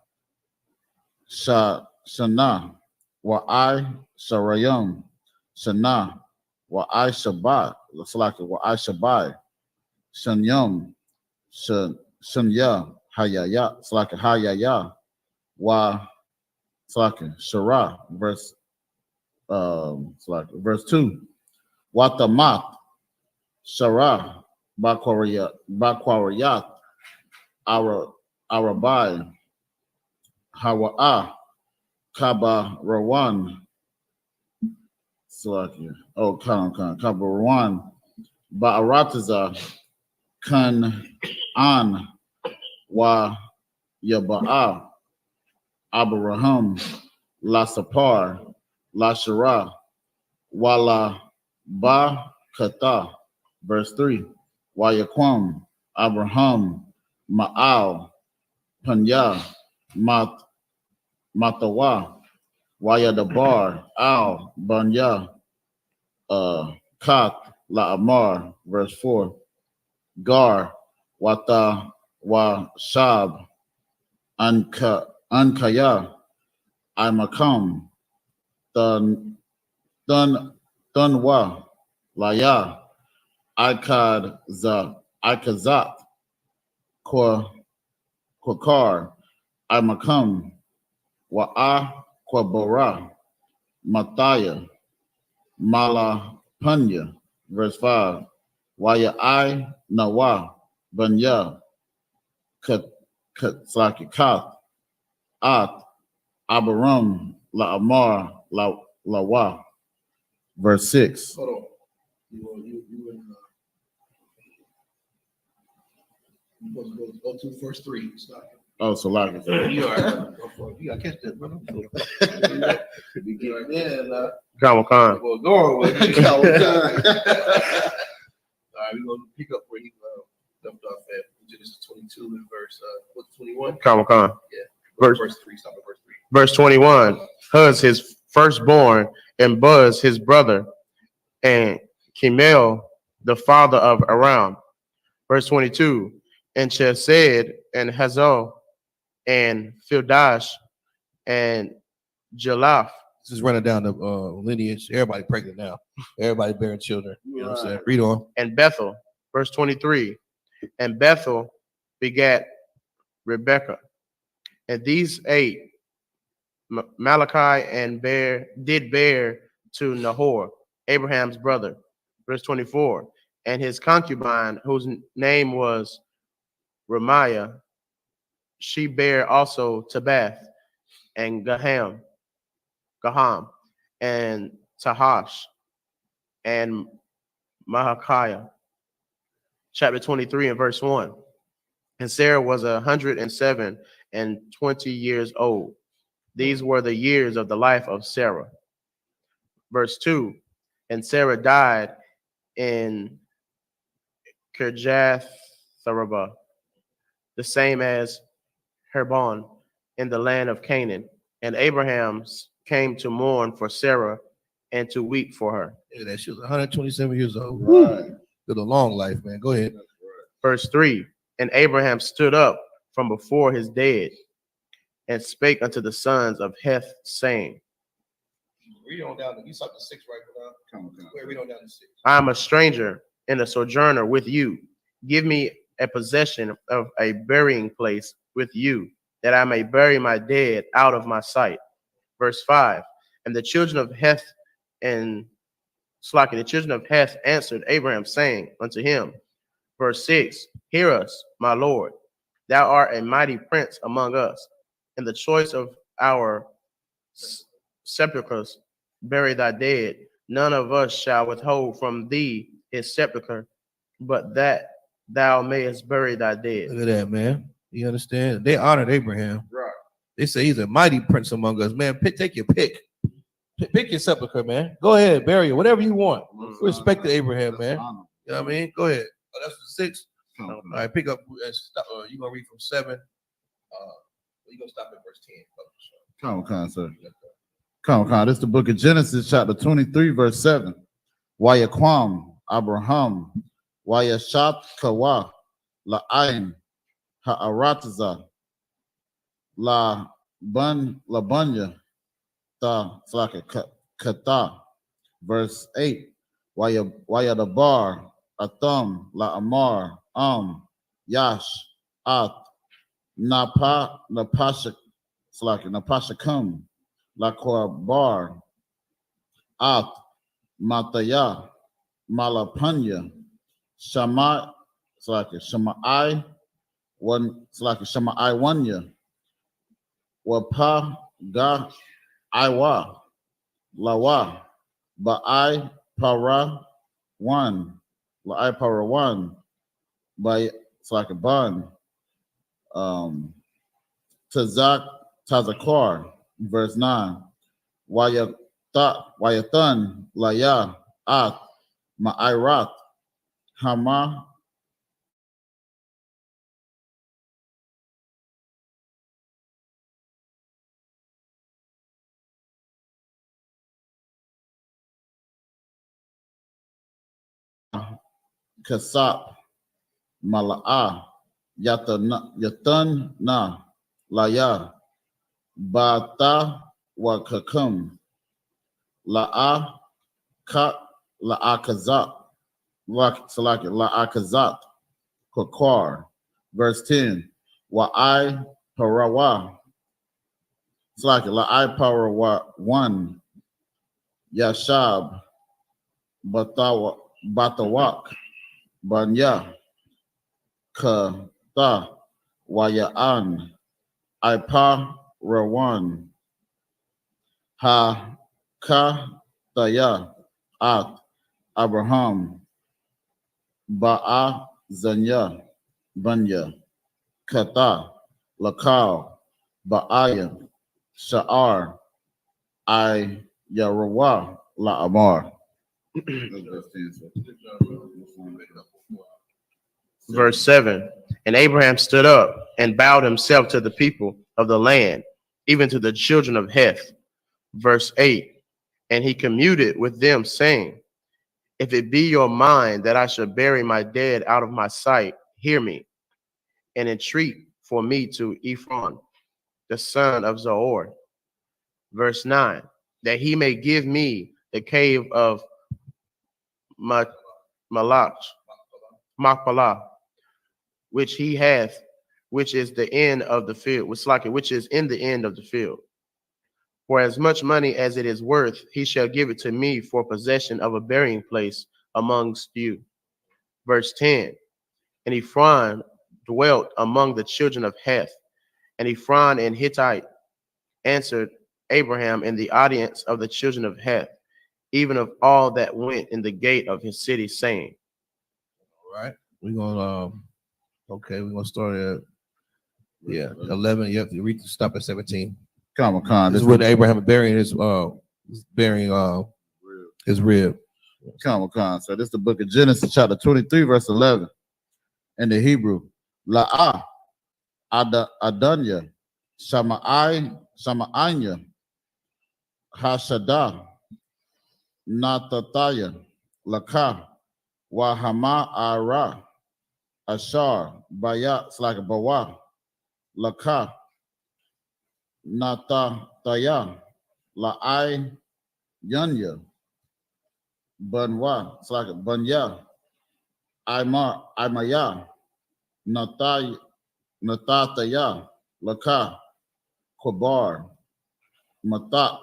Shana, Wa'ai, Sharayim, Shana, wa I Shabbat, Salaki, wa I Shabbai, Shanyum, Shanya, Hayaya, Salaki, Hayaya, wa Salaki, Shara, verse 2, Watamat, Shara, Bakwariyat, Arabai, Hawa'a, Kaba Rawan, Salakia. Oh, Kaba Rawan, Ba'arataza, Kan An, Wa Yaba'a, Abraham, La Sapar, La Shara, Wala Ba Kata, verse 3, Wa Yaquam, Abraham, Ma'al, Panya, Matawa, Waya Dabar, Al, Banya, Kat, La Amar, verse 4, Gar, Wata, Wa Shab, Ankaya, Imakam, Thunwa, Laya, Ikazat, Kwakar, Imakam, Wa'a, Kwabora, Mataya, Mala Panya, verse 5, Waya I Nawa, Banya, Katlaki Kath, At, Abaram, La Amar, La Wa, verse 6. Hold on. You supposed to go to verse 3. Stop. Oh, so like You are. You gotta catch that, brother. You get in, Khan. well, go with you. All right, we're gonna pick up where he left off at Genesis 22 and verse 21. Khan. Yeah. Verse 3. Stop at verse 3. Verse 21, Huz his firstborn, and Buz his brother, and Chemel the father of Aram. Verse 22, and Chesed, and Hazor, and Fildash, and Jalaph. This is running down the lineage. Everybody pregnant now. Everybody bearing children. You know what I'm saying? Read on. And Bethel. Verse 23, and Bethel begat Rebekah. And these 8, Malachi and did bear to Nahor, Abraham's brother. Verse 24, and his concubine, whose name was Ramiah, she bare also Tabath and Gaham, and Tahash, and Mahakiah. Chapter 23 and verse 1. And Sarah was 107 and 20 years old. These were the years of the life of Sarah. Verse 2, and Sarah died in Kirjath-Sarabah, the same as Hebron, in the land of Canaan. And Abraham came to mourn for Sarah and to weep for her. Yeah, that she was 127 years old. Right. Lived a long life, man. Go ahead. Verse 3, and Abraham stood up from before his dead and spake unto the sons of Heth, saying, Read on down. You start to 6 right now. Read on down to 6. I am a stranger and a sojourner with you. Give me a possession of a burying place with you, that I may bury my dead out of my sight. Verse 5, and the children of Heth answered Abraham, saying unto him, verse 6, hear us, my Lord. Thou art a mighty prince among us. In the choice of our sepulchres, bury thy dead. None of us shall withhold from thee his sepulchre, but that thou mayest bury thy dead. Look at that, man. You understand? They honored Abraham. Right. They say he's a mighty prince among us, man. Take your pick. Pick your sepulcher, man. Go ahead, bury it, whatever you want. Respect to Abraham, man. You know what I mean? Go ahead. Oh, that's the 6. All right, pick up. You're gonna read from 7. You're gonna stop at verse 10. Come, sir. Come. This is the book of Genesis, chapter 23, verse 7. Wayaquam, Abraham, Wayashat Kawa, La'ain, Ha'arataza, La Bunya, Ta Flaka Kata. Verse 8. Waya the bar, Atham, La Amar, Yash, At, Napasha, Slaki, Napashakam, La Bar, At, Mataya, Malapanya, Shama, Slaki, Shamai, one, Slaki, Shamai Wanya, Wapa, Ga, Iwa, Lawa, Ba'ai, Para, one, La'ai Para, one, by Slaki, Ban, Tazakar, verse 9. Wayathan, Laya, At, Ma'irat, Hama, Kasap, Mala'a, Yatan, Na, Laya, Bata, Wakakum, La'a, Ka, La'akazat, La'akazat, Kakar, verse 10. Wa'ai, Parawa, La'ai, Parawa, 1. Yashab, Batawak, Banya, Ka, Ta, Wayaan, Ipa, Rawan, Ha, Ka, Taya, At, Abraham, Ba'a, Zanya, Banya, Kata, Lakal, Ba'aya, Sha'ar, I, Yarawa, La Amar. Verse 7. And Abraham stood up and bowed himself to the people of the land, even to the children of Heth. Verse 8. And he commuted with them, saying, if it be your mind that I should bury my dead out of my sight, hear me, and entreat for me to Ephron, the son of Zohar. Verse 9. That he may give me the cave of Machpelah, which he hath, which is the end of the field, which is in the end of the field. For as much money as it is worth, he shall give it to me for possession of a burying place amongst you. Verse 10. And Ephron dwelt among the children of Heth, and Ephron and Hittite answered Abraham in the audience of the children of Heth, even of all that went in the gate of his city, saying. All right, we're gonna start at 11. You have to read stop at 17. Comic-Con. This is when Abraham burying his rib. Comic-Con. So this is the book of Genesis, chapter 23, verse 11. In the Hebrew, La'ah, Adanya, Shama'anya, Hashadah, Natataya, Laka, Wahama Ara, Ashar, Bayat, it's like a Bawa, Laka, Natataya, La'ai, Yunya, Banwa, it's like a Banya, Imaya, Natataya, Laka, Kobar, Matak,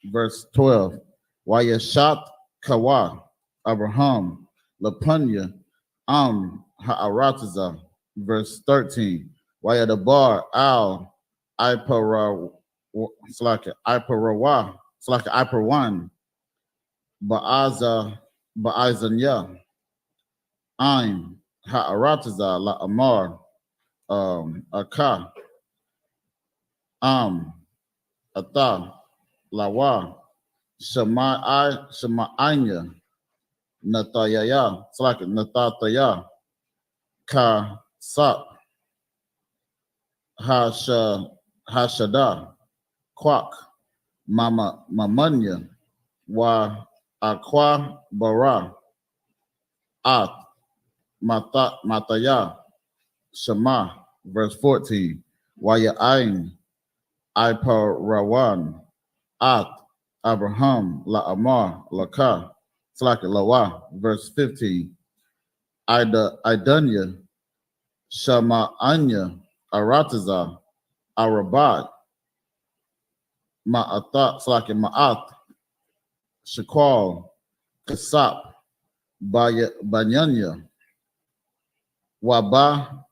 verse 12. Wayashat Kawa, Abraham, Lapanya, Ha'arataza, verse 13. Wayadabar, Al, Iparawa, Iparawan, Ba'azanya, Aim, Ha'arataza, La Amar, Aka, Ata, Lawa, Shama'anya, Natayaya, Natataya, Ka Sap, Hashada, Kwak, Mamanya, Wa Aqua Bara, At, Mataya, Shema, verse 14. Waya Ain, Iparawan, At, Abraham, La Amar, Laka, Slack Lawa, verse 15. Idunya, Shama'anya, Arataza, Arabad, Ma'atat, Slack Ma'at, Shakwal, Kasap, Banyanya, Waba,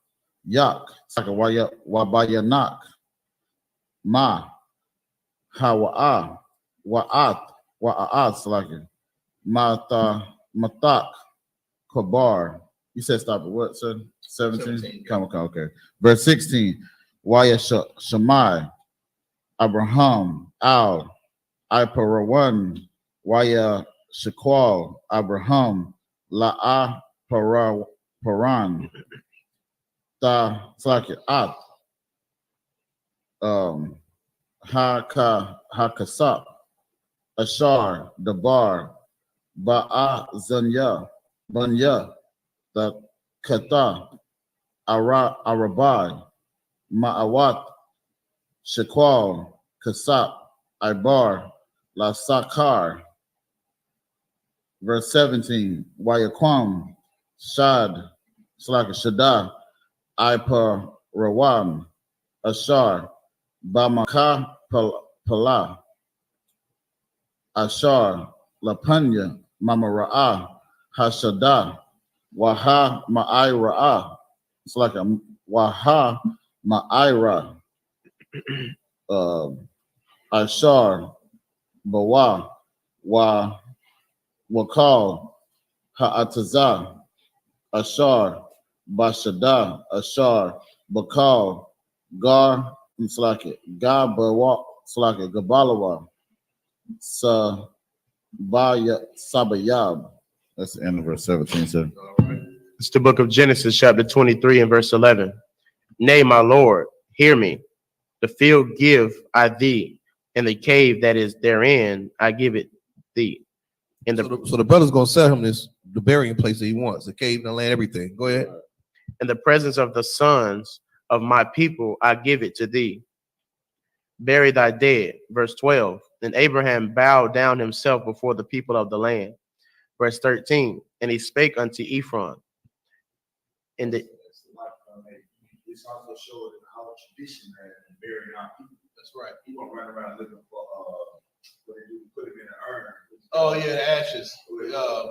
Yak, Slack Wabayanak, Ma, Hawa'a, Wa'at, Slack Matak, Kabar. You said stop at what, sir? 17? Come, okay. Verse 16. Waya Shammai, Abraham, Al, Iparawan, Waya Shakwal, Abraham, La'a Paran, Ta Slaki At, Hakasap, Ashar, Dabar, Ba'a Zanya, Banya, the Kata, Arabad, Ma'awat, Shakwal, Kasap, Ibar, La Sakar. Verse 17, Wayaquam, Shad, Shada, Ipa Rawam, Ashar, Bamaka Pala, Ashar, Lapanya, Mamara'a, Hashada, Waha Ma'ira. It's like a Waha Ma'ira. Ashar, Bawa, Wakal, Ha'ataza, Ashar, Bashada, Ashar, Bakal, Gar, it's like it, Gabawa, it's like it, Gabalawa, Sabayab. That's the end of verse 17, sir. It's the book of Genesis, chapter 23 and verse 11. Nay, my Lord, hear me. The field give I thee, and the cave that is therein I give it thee. And So the brother's gonna sell him the burying place that he wants, the cave, the land, everything. Go ahead. in the presence of the sons of my people I give it to thee. Bury thy dead. Verse 12. And Abraham bowed down himself before the people of the land. Verse 13. And he spake unto Ephron. In the It's also showing our tradition that burying our people. That's right. You won't run around looking for what they do, put them in an urn. Oh yeah, the ashes,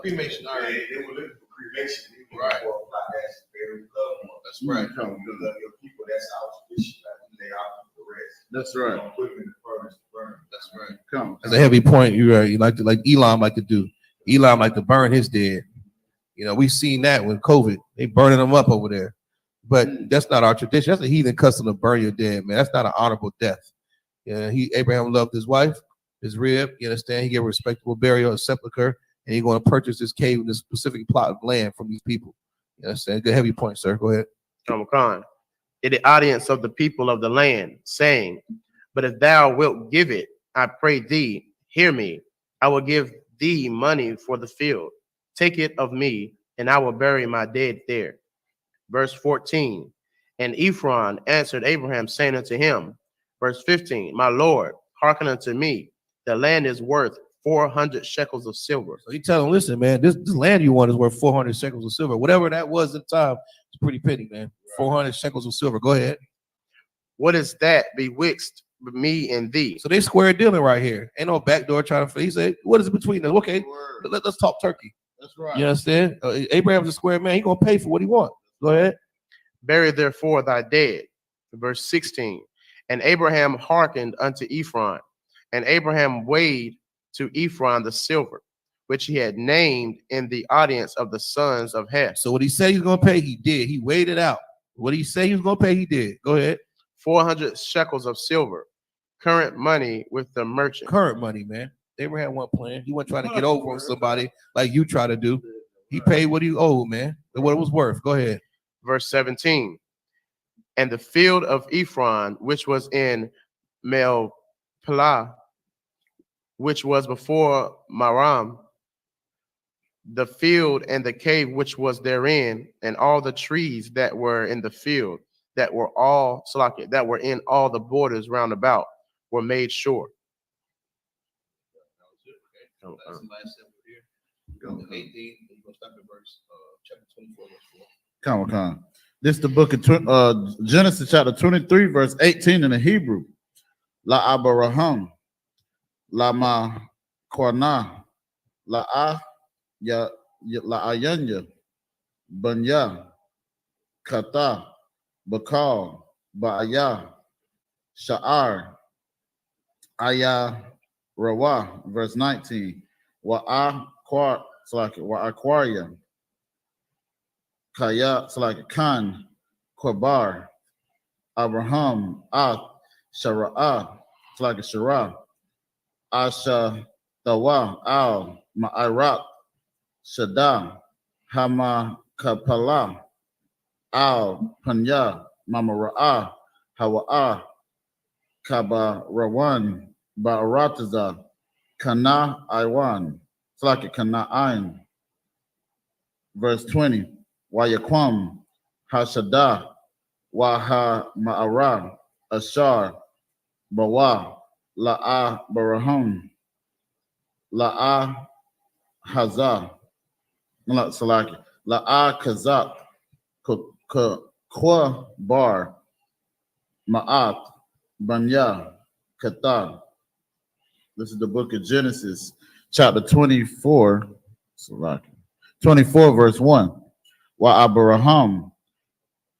cremation Yeah, urn. they were looking for cremation. They were Right. looking for a plot that's very loved one. That's right. You love your people. That's our tradition. Like we lay out for the rest. That's We right. don't put them in the furnace to burn. That's right. Come. That's a heavy point. You're right. You like Elam like to do. Elam like to burn his dead. You know, we've seen that with COVID. They burning them up over there. But that's not our tradition. That's a heathen custom to burn your dead, man. That's not an honorable death. Yeah, Abraham loved his wife, his rib. You understand? He gave a respectable burial, a sepulcher, and he's going to purchase this cave in this specific plot of land from these people. You understand? Good heavy point, sir. Go ahead. Khan, in the audience of the people of the land, saying, but if thou wilt give it, I pray thee, hear me. I will give thee money for the field. Take it of me, and I will bury my dead there. Verse 14. And Ephron answered Abraham, saying unto him, verse 15, my Lord, hearken unto me. The land is worth 400 shekels of silver. So he tell him, listen, man, this land you want is worth 400 shekels of silver. Whatever that was at the time, it's pretty penny, man. 400 shekels of silver. Go ahead. What is that betwixt me and thee? So they square dealing right here. Ain't no backdoor trying to. He said, what is it between them? Okay, let's talk turkey. That's right. You understand? Abraham's a square man. He gonna pay for what he wants. Go ahead. Bury therefore thy dead. Verse 16. And Abraham hearkened unto Ephron, and Abraham weighed to Ephron the silver, which he had named in the audience of the sons of Heth. So what he said he was gonna pay, he did. He weighed it out. What he said he was gonna pay, he did. Go ahead. 400 shekels of silver, current money with the merchant. Current money, man. Abraham wasn't playing. He wasn't trying to get over on somebody like you try to do. He paid what he owed, man, and what it was worth. Go ahead. Verse 17. And the field of Ephron, which was in Melpelah, which was before Maram, the field and the cave which was therein, and all the trees that were in the field, that were in all the borders round about, were made sure. Oh, That's the last step here. Go 18. We're gonna start at verse chapter 24, verse 4. Come. This is the book of Genesis chapter 23, verse 18 in the Hebrew. La Abraham, La Ma Kwana, La A Ya La Ayanya, Banya, Kata, Bakal, Baaya, Sha'ar, Aya Rawa, verse 19. Wa Aquaria, Kaya, it's like Khan, Kwabar, Abraham, Shara'a, it's like a Shara, Asha, Tawa, Al, Ma'arat, Shada, Hama Kapala, Al, Panya, Mamara'a, Hawa'a, Kaba Rawan, Ba'arataza, Kana Iwan, it's like a Kana Ain. Verse 20, Wayaquam, Hashada, Waha Ma'ara, Ashar, Bawa, La'a Barahum, La'a Hazah, Salaki, La'a Kazak, Kwa Bar, Ma'at, Banya, Kata. This is the book of Genesis, chapter 24, Salaki, 24, verse 1. Wa Abraham,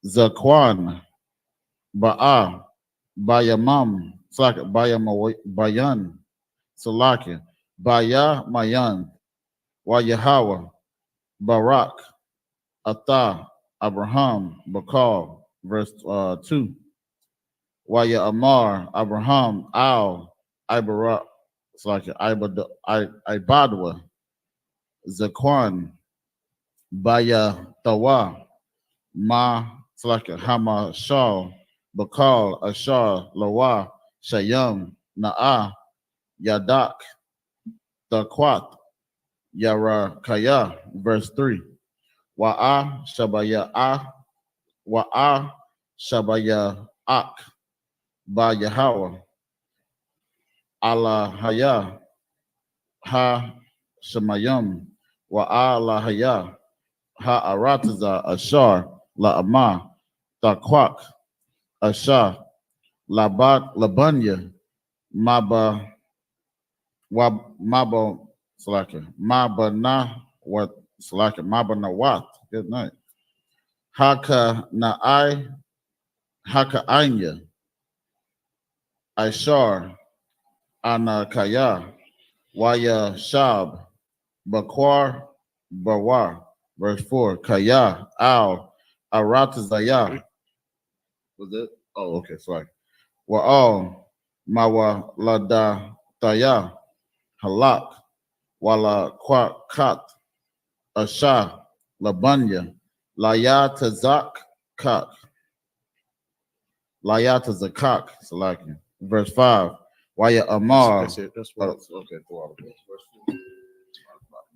Zakwan, Ba'a, Bayamam, Salaki, Bayan, Salaki, Baya Mayan, Wa Yahweh, Barak, Atha, Abraham, Bakal, verse 2. Wa Amar, Abraham, Al, Ibarak, Salaki, Ibadwa, Zakwan, Baya Tawa, Ma, it's like a Hama Shal, Bakal, Ashar, Lawa, Shayam, Na'a, Yadak, Dakwat, Yara Kaya, verse 3. Wa'a Shabaya Wa'a Shabaya Ak, Ba Yahweh, Allah Haya, Ha Shemayim, Wa'a La Haya, Ha Arataza, Ashar, La Ama, Dakwak, Asha, Labanya, Maba, Maba, Salaka, Maba Na, what, Salaka, Maba Nawat, good night. Haka Na'ai, Haka Anya, Ishar, Anakaya, Waya Shab, Bakwar, Bawar, verse 4, Kaya, Al, Aratazaya. Was it? Oh, okay, sorry. Wa all Mawa Lada Taya, Halak, Wala Kwakat, Asha, Labanya, Layatazak Kak, Layatazakak, Salakia. Verse 5, Waya Amar. That's it. That's what. Okay,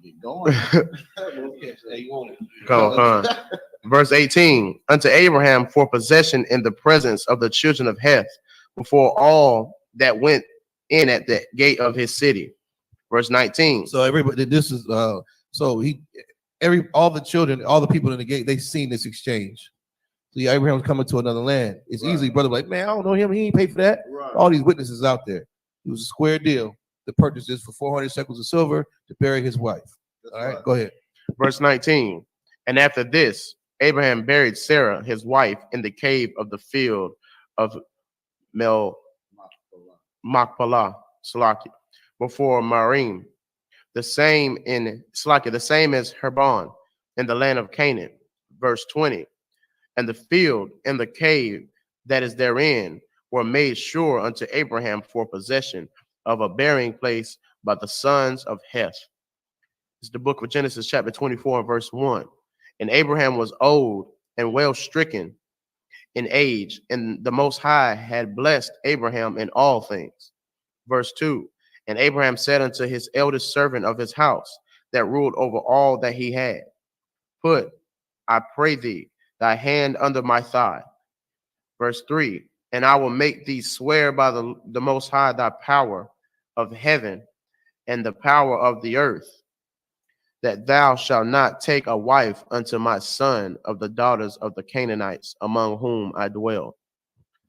get going. Hey, you want it? Come on. Verse 18, unto Abraham for possession in the presence of the children of Heth, before all that went in at the gate of his city. Verse 19. So everybody, this is all the children, all the people in the gate, they seen this exchange. See, Abraham's coming to another land. It's Right. easy, brother. Like, man, I don't know him. He ain't paid for that. Right. All these witnesses out there. It was a square deal to purchase this for 400 shekels of silver to bury his wife. That's All right, right. go ahead. Verse 19. And after this, Abraham buried Sarah, his wife, in the cave of the field of Machpelah, Salaki, before Marim, the same in Salaki, the same as Hebron, in the land of Canaan. Verse 20. And the field and the cave that is therein were made sure unto Abraham for possession of a burying place by the sons of Heth. It's the book of Genesis, chapter 24, verse 1. And Abraham was old and well stricken in age, and the Most High had blessed Abraham in all things. Verse 2. And Abraham said unto his eldest servant of his house that ruled over all that he had, put, I pray thee, thy hand under my thigh. Verse 3. And I will make thee swear by the Most High thy power of heaven and the power of the earth, that thou shalt not take a wife unto my son of the daughters of the Canaanites among whom I dwell.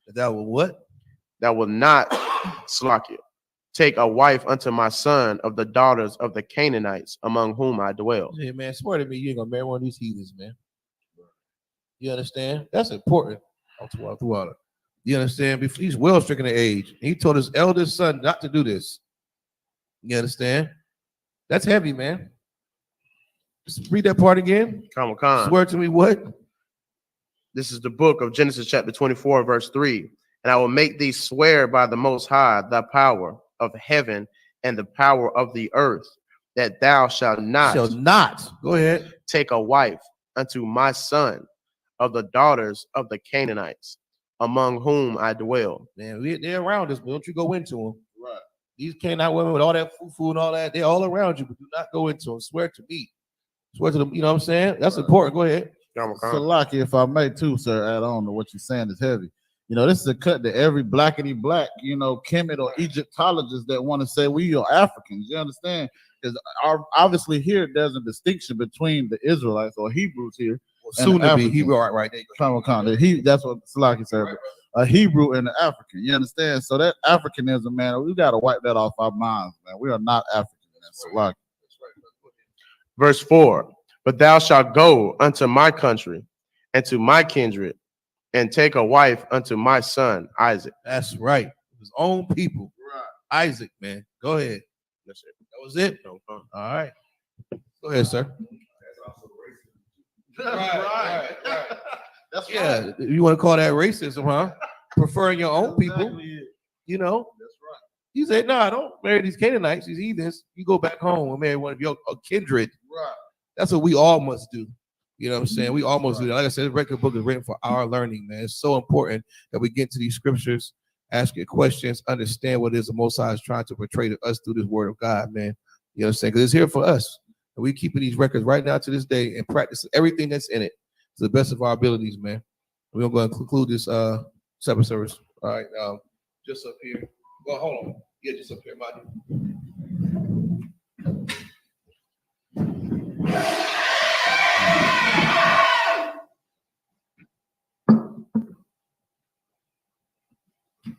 That will what? That will not, Slakia, take a wife unto my son of the daughters of the Canaanites among whom I dwell. Hey, man, swear to me, you ain't gonna marry one of these heathens, man. You understand? That's important. You understand? He's well stricken in age. He told his eldest son not to do this. You understand? That's heavy, man. Just read that part again. Come on. Swear to me what? This is the book of Genesis chapter 24, verse 3. And I will make thee swear by the Most High, the power of heaven and the power of the earth, that thou shalt not Go ahead. take a wife unto my son of the daughters of the Canaanites, among whom I dwell. Man, they're around us, but don't you go into them. Right. These Canaanite women with all that food and all that, they're all around you, but do not go into them. Swear to me. Swear to them, you know what I'm saying? That's important. Go ahead. Salaki, if I may too, sir, add on to what you're saying is heavy. You know, this is a cut to every blackety black, you know, Kemet or Egyptologist that want to say we are Africans. You understand? Because obviously here there's a distinction between the Israelites or Hebrews here. Soon to be Hebrew, right there. That's what Salaki said. A Hebrew and an African. You understand? So that Africanism, man, we got to wipe that off our minds, man. We are not African. Salaki. Verse 4. But thou shalt go unto my country and to my kindred, and take a wife unto my son Isaac. That's right. His own people. Right. Isaac, man. Go ahead. That's it. That was it. All right. Go ahead, sir. Right. That's yeah. You want to call that racism, huh? Preferring your own people. You know. That's right. You say, no, don't marry these Canaanites, these heathens. You go back home and marry one of your kindred. Right. That's what we all must do. You know what I'm saying? We almost do that. Like I said, the record book is written for our learning, man. It's so important that we get to these scriptures, ask your questions, understand what it is the Most High is trying to portray to us through this word of God, man. You know what I'm saying? Because it's here for us. And we keeping these records right now to this day and practicing everything that's in it to the best of our abilities, man. We're going to conclude this Sabbath service. All right. Just up here. Well, hold on. Yeah, just up here, Marty.